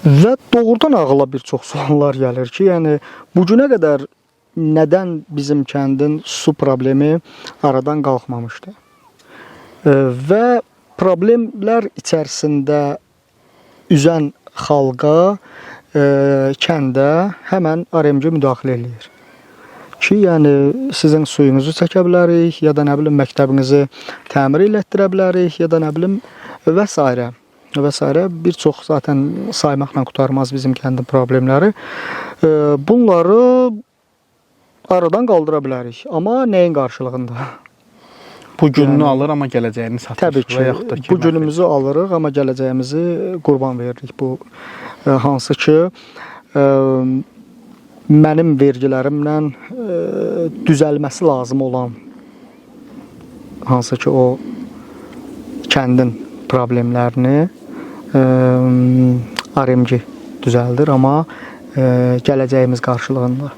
Və doğrudan ağla bir çox suallar gəlir ki, yəni bu günə qədər nədən bizim kəndin su problemi aradan qalxmamışdı? Və problemlər içərisində üzən xalqa, kəndə həmən RMG müdaxilə eləyir. Ki, yəni sizin suyunuzu çəkə bilərik, ya da nə bilim məktəbinizi təmir elətdirə bilərik, ya da nə bilim və s. və s. bir çox zaten saymaqla qurtarmaz bizim kəndin problemləri. Bunları aradan qaldıra bilərik. Amma nəyin qarşılığında? Bu gününü alır, amma gələcəyini satır. Təbii ki, bu günümüzü alırıq, amma gələcəyimizi qurban veririk. Bu hansı ki, mənim vergilərimlə düzəlməsi lazım olan, hansı ki, o kəndin problemlərini RMG düzəldir, amma gələcəyimiz qarşılığında.